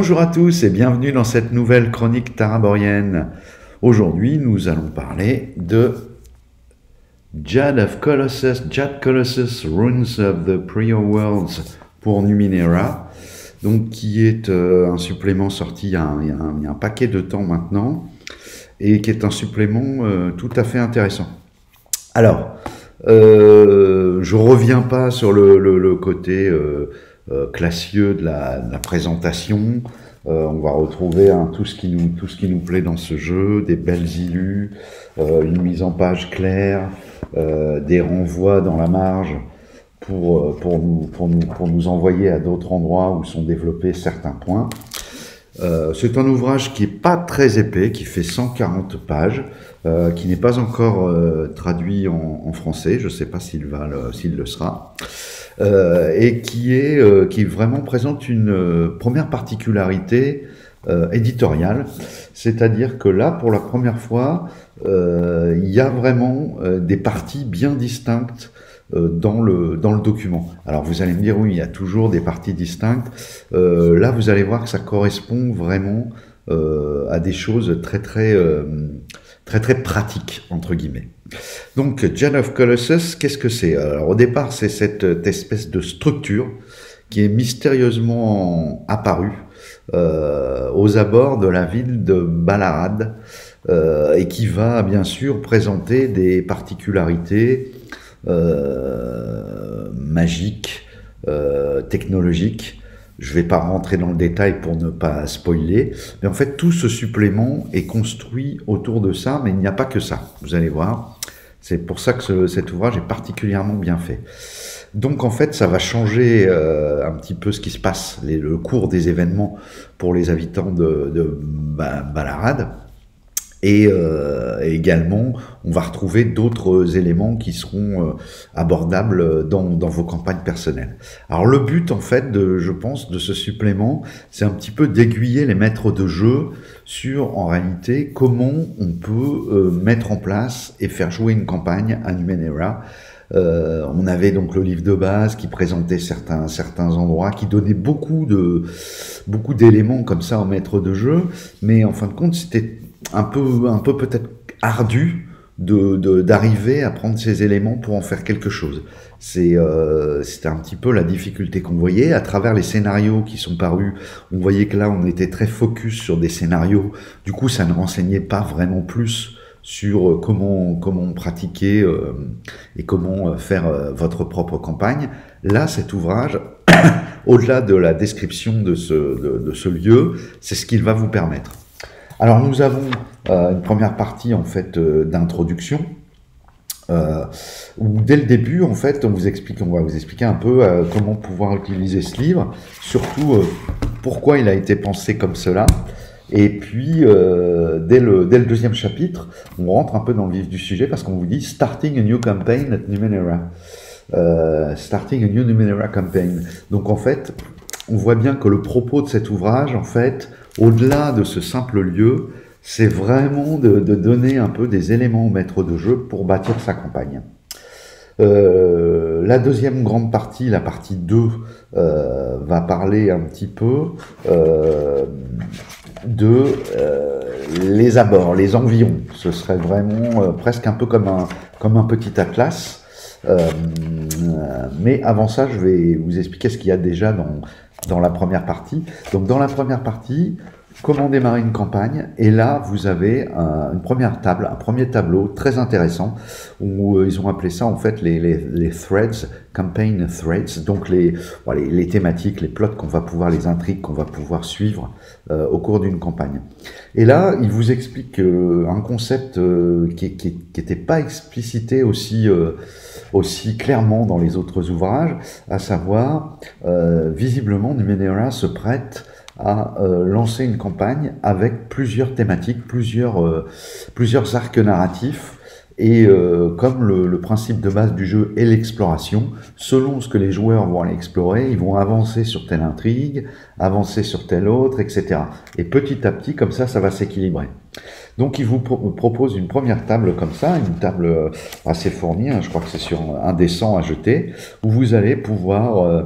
Bonjour à tous et bienvenue dans cette nouvelle chronique taraborienne. Aujourd'hui, nous allons parler de Jade Colossus, Runes of the Prior Worlds pour Numenera, donc qui est un supplément sorti il y a un paquet de temps maintenant et qui est un supplément tout à fait intéressant. Alors, je reviens pas sur le côté classieux de la présentation. On va retrouver tout ce qui nous plaît dans ce jeu, des belles illus, une mise en page claire, des renvois dans la marge pour nous envoyer à d'autres endroits où sont développés certains points. C'est un ouvrage qui est pas très épais, qui fait 140 pages, qui n'est pas encore traduit en français, je ne sais pas s'il le sera, et qui vraiment présente une première particularité éditoriale, c'est-à-dire que là, pour la première fois, il y a vraiment des parties bien distinctes dans le document. Alors vous allez me dire, oui, il y a toujours des parties distinctes. Là, vous allez voir que ça correspond vraiment à des choses très pratiques, entre guillemets. Donc, Jade of Colossus, qu'est-ce que c'est? Alors, au départ, c'est cette espèce de structure qui est mystérieusement apparue aux abords de la ville de Balarad et qui va, bien sûr, présenter des particularités magique, technologique. Je vais pas rentrer dans le détail pour ne pas spoiler, mais en fait tout ce supplément est construit autour de ça, mais il n'y a pas que ça, vous allez voir. C'est pour ça que cet ouvrage est particulièrement bien fait. Donc en fait ça va changer un petit peu ce qui se passe, le cours des événements pour les habitants de Balarad. Et également, on va retrouver d'autres éléments qui seront abordables dans vos campagnes personnelles. Alors le but, en fait, je pense, de ce supplément, c'est un petit peu d'aiguiller les maîtres de jeu sur, en réalité, comment on peut mettre en place et faire jouer une campagne à Numenera. On avait donc le livre de base qui présentait certains endroits, qui donnait beaucoup d'éléments comme ça aux maîtres de jeu, mais en fin de compte, c'était un peu peut-être ardu d'arriver à prendre ces éléments pour en faire quelque chose. C'était un petit peu la difficulté qu'on voyait à travers les scénarios qui sont parus. On voyait que là on était très focus sur des scénarios, du coup ça ne renseignait pas vraiment plus sur comment pratiquer et comment faire votre propre campagne. Là, cet ouvrage, au-delà de la description de ce lieu, c'est ce qu'il va vous permettre. Alors nous avons une première partie en fait d'introduction où dès le début en fait on va vous expliquer un peu comment pouvoir utiliser ce livre, surtout pourquoi il a été pensé comme cela. Et puis dès le deuxième chapitre, on rentre un peu dans le vif du sujet parce qu'on vous dit starting a new campaign at Numenera. Starting a new Numenera campaign. Donc en fait, on voit bien que le propos de cet ouvrage, en fait, au-delà de ce simple lieu, c'est vraiment de donner un peu des éléments au maître de jeu pour bâtir sa campagne. La deuxième grande partie, la partie 2, va parler un petit peu de les abords, les environs. Ce serait vraiment presque un peu comme un petit atlas. Mais avant ça, je vais vous expliquer ce qu'il y a déjà dans la première partie. Donc dans la première partie, comment démarrer une campagne, et là vous avez une première table, un premier tableau très intéressant où ils ont appelé ça en fait les threads, campaign threads, donc les thématiques, les plots qu'on va pouvoir, les intrigues qu'on va pouvoir suivre au cours d'une campagne. Et là il vous explique un concept qui n'était pas explicité aussi clairement dans les autres ouvrages, à savoir visiblement Numenera se prête à lancer une campagne avec plusieurs thématiques, plusieurs arcs narratifs, Et comme le principe de base du jeu est l'exploration, selon ce que les joueurs vont aller explorer, ils vont avancer sur telle intrigue, avancer sur telle autre, etc. Et petit à petit, comme ça va s'équilibrer. Donc il vous propose une première table comme ça, une table assez fournie, hein, je crois que c'est sur un des 100 à jeter, où vous allez pouvoir...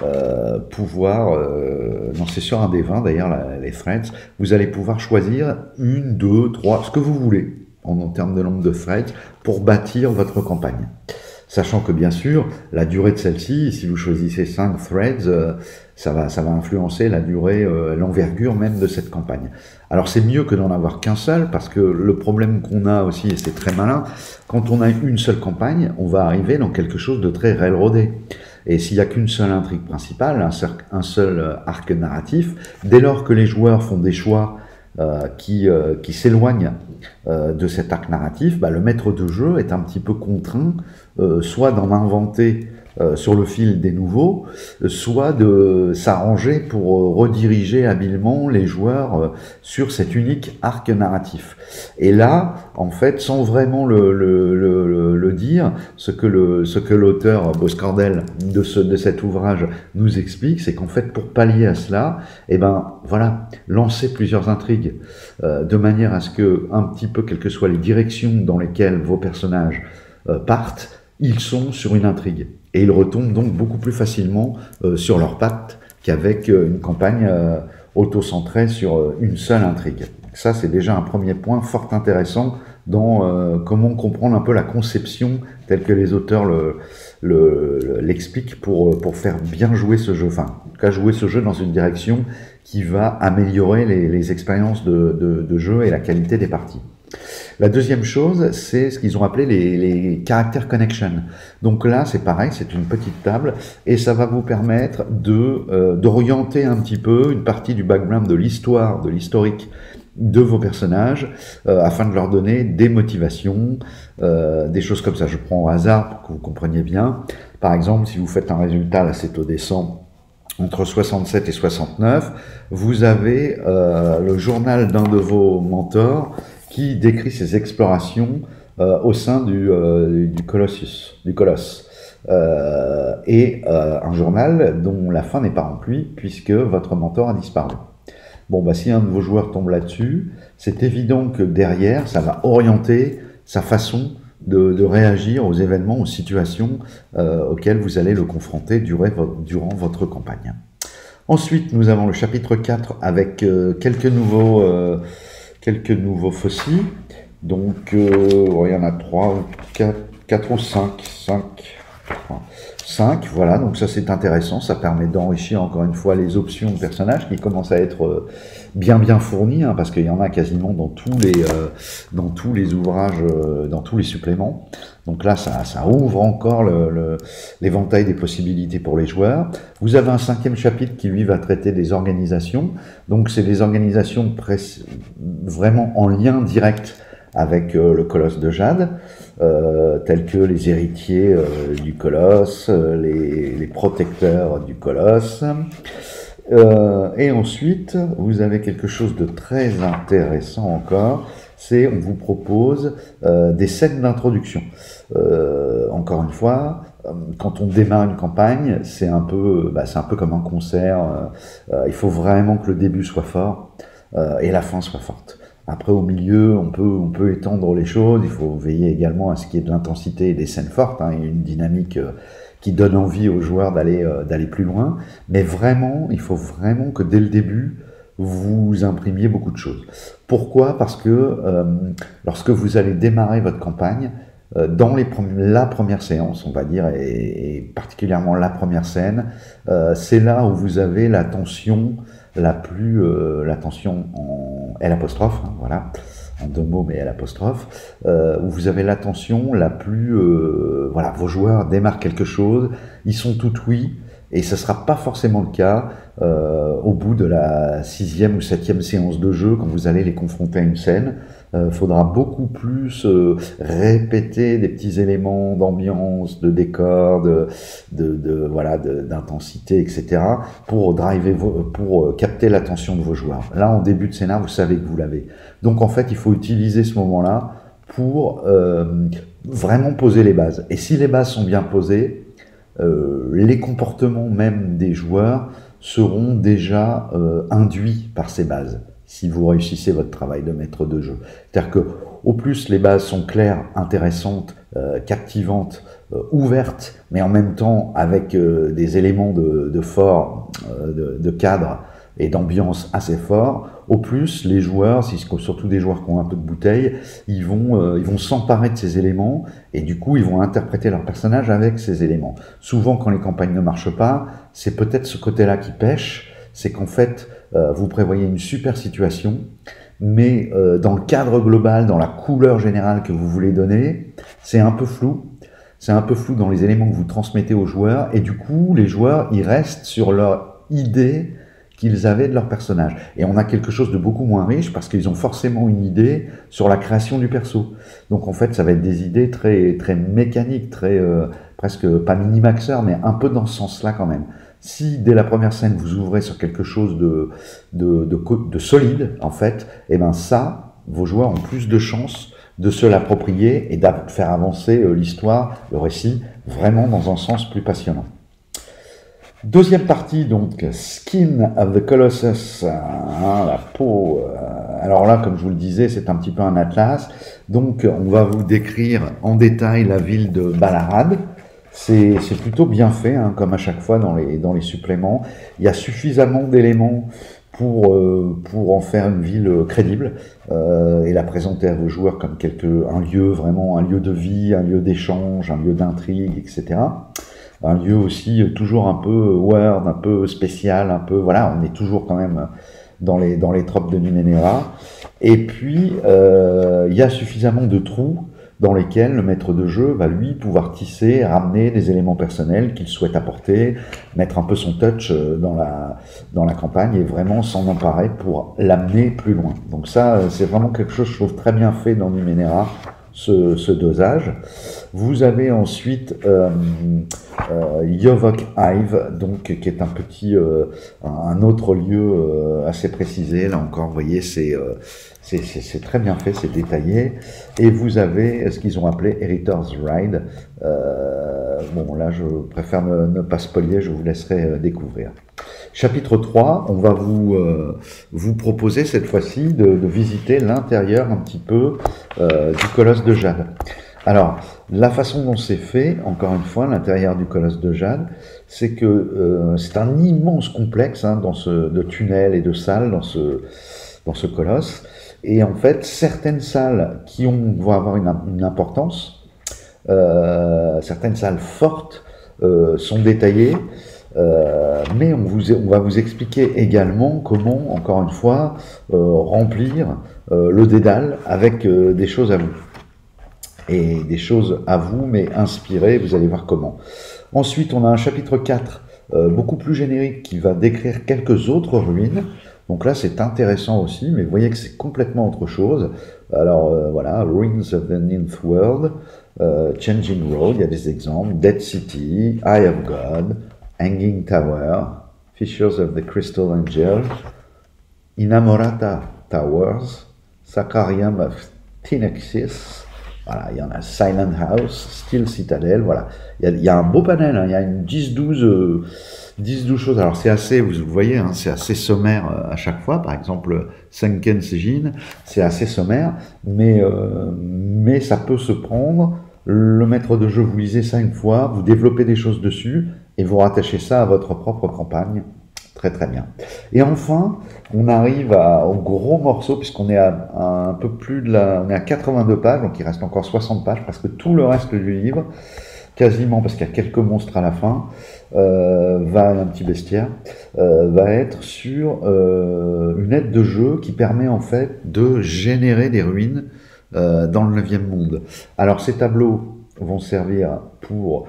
non, c'est sur un des 20 d'ailleurs, les threads, vous allez pouvoir choisir 1, 2, 3, ce que vous voulez en termes de nombre de threads pour bâtir votre campagne. Sachant que bien sûr, la durée de celle-ci, si vous choisissez 5 threads, ça va influencer la durée, l'envergure même de cette campagne. Alors c'est mieux que d'en avoir qu'un seul, parce que le problème qu'on a aussi, et c'est très malin, quand on a une seule campagne, on va arriver dans quelque chose de très railroadé. Et s'il n'y a qu'une seule intrigue principale, un seul arc narratif, dès lors que les joueurs font des choix qui s'éloignent de cet arc narratif, le maître de jeu est un petit peu contraint soit d'en inventer sur le fil des nouveaux, soit de s'arranger pour rediriger habilement les joueurs sur cet unique arc narratif. Et là, en fait, sans vraiment le dire, ce que l'auteur Boscardel de cet ouvrage nous explique, c'est qu'en fait, pour pallier à cela, voilà, lancer plusieurs intrigues de manière à ce que, un petit peu, quelles que soient les directions dans lesquelles vos personnages partent, ils sont sur une intrigue. Et ils retombent donc beaucoup plus facilement sur leurs pattes qu'avec une campagne auto-centrée sur une seule intrigue. Ça, c'est déjà un premier point fort intéressant dans comment comprendre un peu la conception telle que les auteurs l'expliquent pour faire bien jouer ce jeu. Enfin, en tout cas, jouer ce jeu dans une direction qui va améliorer les expériences de jeu et la qualité des parties. La deuxième chose, c'est ce qu'ils ont appelé les character connections. Donc là, c'est pareil, c'est une petite table et ça va vous permettre d'orienter un petit peu une partie du background de l'histoire, de l'historique de vos personnages afin de leur donner des motivations, des choses comme ça. Je prends au hasard pour que vous compreniez bien. Par exemple, si vous faites un résultat, là c'est au descend, entre 67 et 69, vous avez le journal d'un de vos mentors qui décrit ses explorations au sein du colosse, et un journal dont la fin n'est pas remplie puisque votre mentor a disparu. Bon, si un de vos joueurs tombe là-dessus, c'est évident que derrière, ça va orienter sa façon de réagir aux événements, aux situations auxquelles vous allez le confronter durant votre campagne. Ensuite, nous avons le chapitre 4 avec quelques nouveaux fossiles. Donc, il y en a 3, 4 ou 5, voilà, donc ça c'est intéressant, ça permet d'enrichir encore une fois les options de personnages qui commencent à être bien fournies, parce qu'il y en a quasiment dans tous les ouvrages, dans tous les suppléments. Donc là, ça ouvre encore l'éventail des possibilités pour les joueurs. Vous avez un 5e chapitre qui, lui, va traiter des organisations. Donc c'est des organisations vraiment en lien direct avec le colosse de Jade, tels que les héritiers du colosse, les protecteurs du colosse. Et ensuite, vous avez quelque chose de très intéressant encore, c'est on vous propose des scènes d'introduction. Encore une fois, quand on démarre une campagne, c'est un peu comme un concert. Il faut vraiment que le début soit fort et la fin soit forte. Après, au milieu, on peut étendre les choses. Il faut veiller également à ce qu'il y ait de l'intensité et des scènes fortes, et une dynamique qui donne envie aux joueurs d'aller plus loin. Mais vraiment, il faut vraiment que dès le début, vous imprimiez beaucoup de choses. Pourquoi ? Parce que lorsque vous allez démarrer votre campagne, dans la première séance, on va dire, et particulièrement la première scène, c'est là où vous avez la tension la tension en L', voilà, en 2 mots, mais L', où vous avez la tension la plus, voilà, vos joueurs démarrent quelque chose, ils sont tout oui, et ce ne sera pas forcément le cas au bout de la 6e ou 7e séance de jeu, quand vous allez les confronter à une scène. Faudra beaucoup plus répéter des petits éléments d'ambiance, de décor, d'intensité, etc. pour capter l'attention de vos joueurs. Là, en début de scénar, vous savez que vous l'avez. Donc, en fait, il faut utiliser ce moment-là pour vraiment poser les bases. Et si les bases sont bien posées, les comportements même des joueurs seront déjà induits par ces bases, si vous réussissez votre travail de maître de jeu. C'est-à-dire que au plus les bases sont claires, intéressantes, captivantes, ouvertes, mais en même temps avec des éléments de fort, de cadre et d'ambiance assez forts, au plus les joueurs, surtout des joueurs qui ont un peu de bouteille, ils vont s'emparer de ces éléments et du coup ils vont interpréter leur personnage avec ces éléments. Souvent quand les campagnes ne marchent pas, c'est peut-être ce côté-là qui pêche, c'est qu'en fait vous prévoyez une super situation, mais dans le cadre global, dans la couleur générale que vous voulez donner, c'est un peu flou. C'est un peu flou dans les éléments que vous transmettez aux joueurs, et du coup, les joueurs, ils restent sur leur idée qu'ils avaient de leur personnage. Et on a quelque chose de beaucoup moins riche, parce qu'ils ont forcément une idée sur la création du perso. Donc en fait, ça va être des idées très, très mécaniques, très, presque pas mini-maxeur, mais un peu dans ce sens-là quand même. Si dès la première scène vous ouvrez sur quelque chose de solide, en fait, et ben ça, vos joueurs ont plus de chances de se l'approprier et de faire avancer l'histoire, le récit, vraiment dans un sens plus passionnant. Deuxième partie, donc, Skin of the Colossus, la peau. Alors là, comme je vous le disais, c'est un petit peu un atlas. Donc, on va vous décrire en détail la ville de Balarad. C'est plutôt bien fait, hein, comme à chaque fois dans les suppléments. Il y a suffisamment d'éléments pour en faire une ville crédible et la présenter à vos joueurs comme un lieu, vraiment un lieu de vie, un lieu d'échange, un lieu d'intrigue, etc. Un lieu aussi toujours un peu weird, un peu spécial, un peu, voilà, on est toujours quand même dans les tropes de Numenera. Et puis, il y a suffisamment de trous dans lesquels le maître de jeu va, lui, pouvoir tisser, ramener des éléments personnels qu'il souhaite apporter, mettre un peu son touch dans la campagne et vraiment s'en emparer pour l'amener plus loin. Donc ça, c'est vraiment quelque chose, je trouve, très bien fait dans Numenera, ce dosage. Vous avez ensuite Yovok Hive, donc qui est un autre lieu assez précisé. Là encore, vous voyez, c'est très bien fait, c'est détaillé. Et vous avez ce qu'ils ont appelé Editor's Ride. Bon, là, je préfère ne pas spoiler, je vous laisserai découvrir. Chapitre 3, on va vous proposer cette fois-ci de visiter l'intérieur un petit peu du Colosse de Jade. Alors, la façon dont c'est fait, encore une fois, l'intérieur du Colosse de Jade, c'est que c'est un immense complexe hein, de tunnels et de salles dans ce colosse. Et en fait, certaines salles vont avoir une importance, certaines salles fortes sont détaillées, mais on va vous expliquer également comment, encore une fois, remplir le dédale avec des choses à vous. Et des choses à vous, mais inspirées, vous allez voir comment. Ensuite, on a un chapitre 4, beaucoup plus générique, qui va décrire quelques autres ruines. Donc là, c'est intéressant aussi, mais vous voyez que c'est complètement autre chose. Alors voilà, Ruins of the Ninth World, Changing Road, il y a des exemples, Dead City, Eye of God, Hanging Tower, Fissures of the Crystal Angel, Inamorata Towers, Sacrarium of Tinexis. Voilà, il y en a Silent House, Steel Citadel, voilà. Il y a un beau panel, hein, il y a une 10-12 choses. Alors c'est assez, vous voyez, hein, c'est assez sommaire à chaque fois. Par exemple, Sunken Sejin, c'est assez sommaire, mais ça peut se prendre. Le maître de jeu, vous lisez ça une fois, vous développez des choses dessus, et vous rattachez ça à votre propre campagne. Très très bien. Et enfin, on arrive au gros morceau, puisqu'on est à un peu plus on est à 82 pages, donc il reste encore 60 pages, parce que tout le reste du livre, quasiment, parce qu'il y a quelques monstres à la fin, un petit bestiaire, va être sur une aide de jeu qui permet en fait de générer des ruines dans le 9e monde. Alors ces tableaux vont servir pour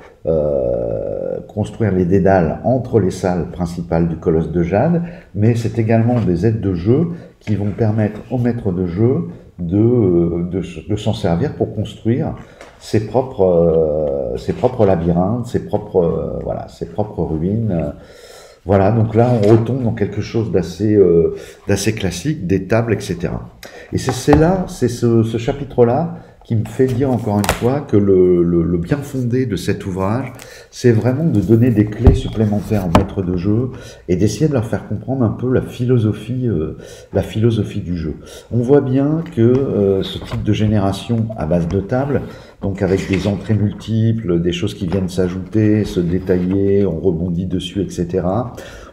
construire les dédales entre les salles principales du Colosse de Jade, mais c'est également des aides de jeu qui vont permettre au maître de jeu de s'en servir pour construire ses propres labyrinthes, ses propres ruines. Voilà, donc là on retombe dans quelque chose d'assez classique, des tables, etc. Et c'est ce chapitre-là qui me fait dire encore une fois que le bien fondé de cet ouvrage, c'est vraiment de donner des clés supplémentaires aux maîtres de jeu et d'essayer de leur faire comprendre un peu la philosophie du jeu. On voit bien que ce type de génération à base de table, donc avec des entrées multiples, des choses qui viennent s'ajouter, se détailler, on rebondit dessus, etc.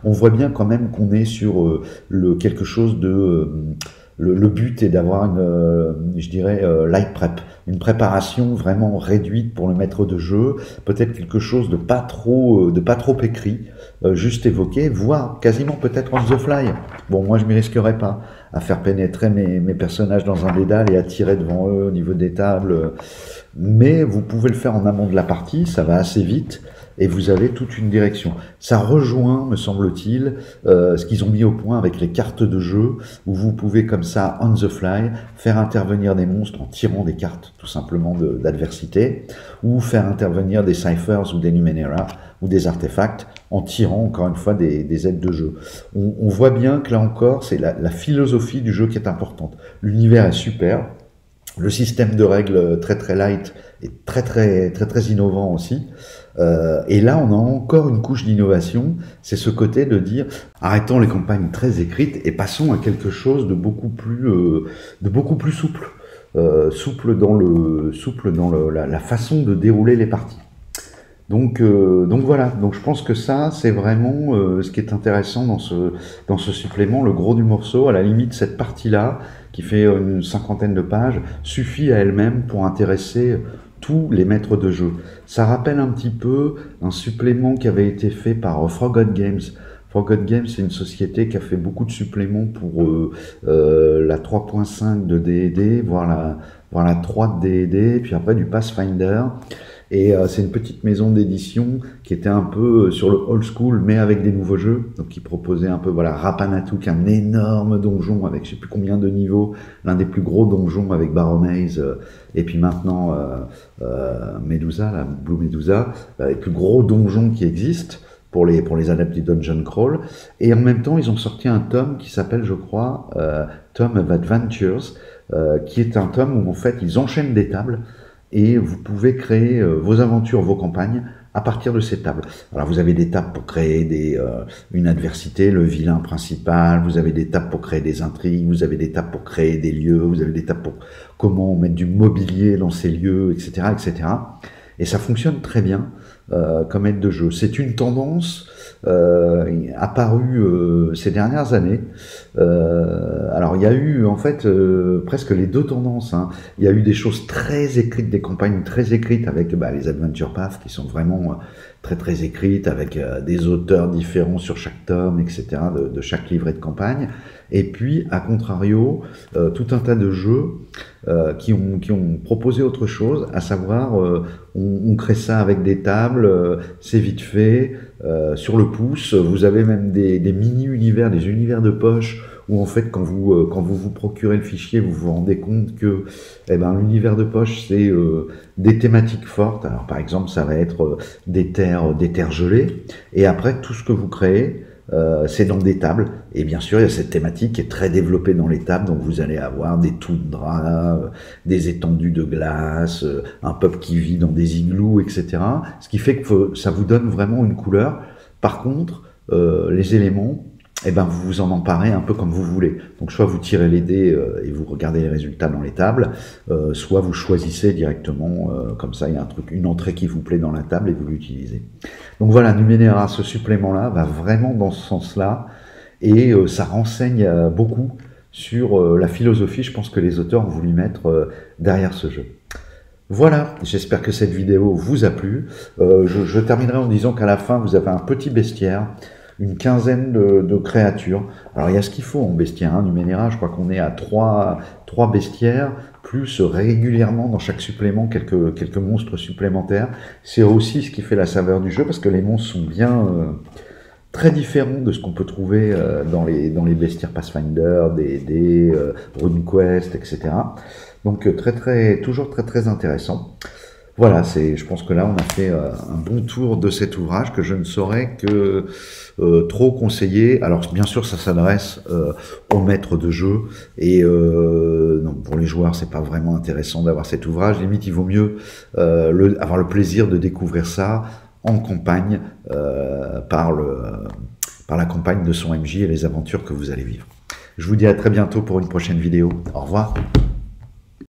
On voit bien quand même qu'on est sur quelque chose de... le but est d'avoir je dirais, light prep, une préparation vraiment réduite pour le maître de jeu, peut-être quelque chose de pas trop écrit, juste évoqué, voire quasiment peut-être on the fly. Bon, moi je m'y risquerais pas à faire pénétrer mes personnages dans un dédale et à tirer devant eux au niveau des tables, mais vous pouvez le faire en amont de la partie, ça va assez vite. Et vous avez toute une direction. Ça rejoint, me semble-t-il, ce qu'ils ont mis au point avec les cartes de jeu, où vous pouvez comme ça, on the fly, faire intervenir des monstres en tirant des cartes, tout simplement, d'adversité, ou faire intervenir des ciphers ou des numenera, ou des artefacts, en tirant, encore une fois, des aides de jeu. On voit bien que là encore, c'est la philosophie du jeu qui est importante. L'univers est super, le système de règles très light est très innovant aussi. Et là, on a encore une couche d'innovation, c'est ce côté de dire arrêtons les campagnes très écrites et passons à quelque chose de beaucoup plus souple, souple dans la façon de dérouler les parties. Donc voilà, donc je pense que ça, c'est vraiment ce qui est intéressant dans ce supplément. Le gros du morceau, à la limite, cette partie-là, qui fait une 50aine de pages, suffit à elle-même pour intéresser tous les maîtres de jeu. Ça rappelle un petit peu un supplément qui avait été fait par Forgot Games. Forgot Games, c'est une société qui a fait beaucoup de suppléments pour la 3.5 de D&D, voire la 3 de D&D, puis après du Pathfinder. Et c'est une petite maison d'édition qui était un peu sur le old school, mais avec des nouveaux jeux. Donc qui proposait un peu, voilà, Rapanatuk, un énorme donjon avec je sais plus combien de niveaux, l'un des plus gros donjons avec Barrow-Maze, et puis maintenant Medusa, la Blue Medusa, les plus gros donjons qui existent pour les adeptes Dungeon Crawl. Et en même temps, ils ont sorti un tome qui s'appelle, je crois, Tome of Adventures, qui est un tome où en fait ils enchaînent des tables et vous pouvez créer vos aventures, vos campagnes à partir de ces tables. Alors vous avez des tables pour créer une adversité, le vilain principal, vous avez des tables pour créer des intrigues, vous avez des tables pour créer des lieux, vous avez des tables pour comment mettre du mobilier dans ces lieux, etc., etc. Et ça fonctionne très bien comme aide de jeu. C'est une tendance apparue ces dernières années. Alors il y a eu en fait presque les deux tendances. Hein. Il y a eu des choses très écrites, des campagnes très écrites avec les Adventure Path qui sont vraiment très écrites avec des auteurs différents sur chaque tome, etc. de chaque livret de campagne. Et puis, à contrario, tout un tas de jeux qui ont proposé autre chose, à savoir, on crée ça avec des tables, c'est vite fait, sur le pouce. Vous avez même des mini-univers, des univers de poche, où en fait, quand vous procurez le fichier, vous vous rendez compte que l'univers de poche, c'est des thématiques fortes. Alors, par exemple, ça va être des terres gelées, et après, tout ce que vous créez, c'est dans des tables, et bien sûr il y a cette thématique qui est très développée dans les tables, donc vous allez avoir des toundras, des étendues de glace, un peuple qui vit dans des igloos, etc. Ce qui fait que ça vous donne vraiment une couleur. Par contre, les éléments, vous vous en emparez un peu comme vous voulez. Donc soit vous tirez les dés et vous regardez les résultats dans les tables, soit vous choisissez directement, comme ça il y a une entrée qui vous plaît dans la table et vous l'utilisez. Donc voilà, Numenera, ce supplément-là va vraiment dans ce sens-là, et ça renseigne beaucoup sur la philosophie, je pense que les auteurs ont voulu mettre derrière ce jeu. Voilà, j'espère que cette vidéo vous a plu. Je terminerai en disant qu'à la fin, vous avez un petit bestiaire, une quinzaine de créatures. Alors il y a ce qu'il faut en bestiaire, hein. Numenera, je crois qu'on est à 3 bestiaires, plus régulièrement dans chaque supplément quelques monstres supplémentaires. C'est aussi ce qui fait la saveur du jeu, parce que les monstres sont bien très différents de ce qu'on peut trouver dans les bestiaires Pathfinder, D&D, RuneQuest, etc. Donc toujours très intéressant. Voilà, je pense que là, on a fait un bon tour de cet ouvrage que je ne saurais que trop conseiller. Alors, bien sûr, ça s'adresse aux maîtres de jeu et non, pour les joueurs, c'est pas vraiment intéressant d'avoir cet ouvrage. Limite, il vaut mieux avoir le plaisir de découvrir ça en campagne par la campagne de son MJ et les aventures que vous allez vivre. Je vous dis à très bientôt pour une prochaine vidéo. Au revoir.